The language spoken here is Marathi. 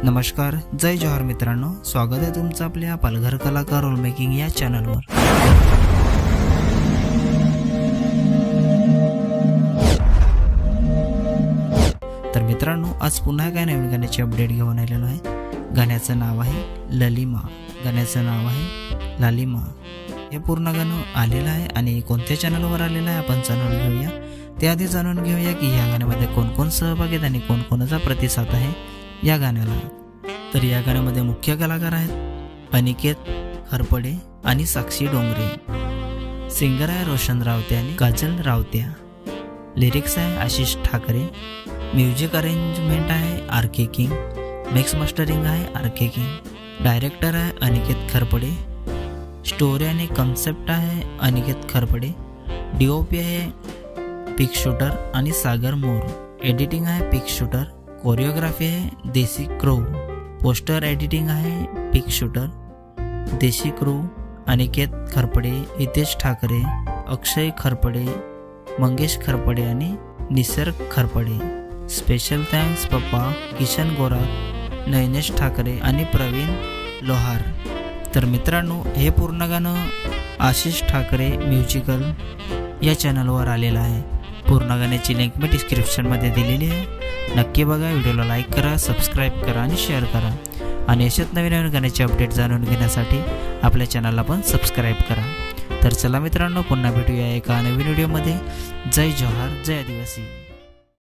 नमस्कार, जय जोहार मित्रांनो, स्वागत आहे तुमचं आपल्या पालघर कलाकार रोल मेकिंग या चॅनलवर। तर मित्रांनो, आज पुन्हा काय नवीन गाण्याची अपडेट घेऊन आलेलो आहे। गाण्याचं नाव आहे ललिमा, गाण्याचं नाव आहे लालिमा। हे पूर्ण गाणं आलेलं आहे आणि कोणत्या चॅनलवर आलेलं आहे आपण जाणून घेऊया। त्याआधी जाणून घेऊया की या गाण्यामध्ये कोण कोण सहभागी आहेत आणि कोणकोणाचा प्रतिसाद आहे या गाण्याला। तर या गाण्यामध्ये मुख्य कलाकार आहेत अनिकेत खरपडे आणि साक्षी डोंगरे। सिंगर आहे रोशन रावते आणि काजल रावत्या। लिरिक्स आहे आशिष ठाकरे। म्युझिक अरेंजमेंट आहे आर.के. किंग। मिक्स मास्टरिंग आहे आर.के. किंग। डायरेक्टर आहे अनिकेत खरपडे। स्टोरी आणि कन्सेप्ट आहे अनिकेत खरपडे। DOP आहे पिक शूटर आणि सागर मोर। एडिटिंग आहे पिक शूटर। कोरिओग्राफी आहे देसी क्रो। पोस्टर एडिटिंग आहे पिक शूटर। देशी क्रो अनिकेत खरपडे, हितेश ठाकरे, अक्षय खरपडे, मंगेश खरपडे आणि निसर्ग खरपडे। स्पेशल थँक्स पप्पा किशन गोरात, नयनेश ठाकरे आणि प्रवीण लोहार। तर मित्रांनो, हे पूर्ण गाणं आशिष ठाकरे म्युझिकल या चॅनलवर आलेलं आहे। पूर्ण गाण्याची लिंक मी डिस्क्रिप्शनमध्ये दिलेली आहे। नक्की बघा, व्हिडिओला लाईक करा, सबस्क्राईब करा आणि शेअर करा आणि अशाच नवीन नवीन गाण्याचे अपडेट जाणून घेण्यासाठी आपल्या चॅनलला पण सबस्क्राईब करा। तर चला मित्रांनो, पुन्हा भेटूया एका नवीन व्हिडिओमध्ये। जय जोहार, जय आदिवासी।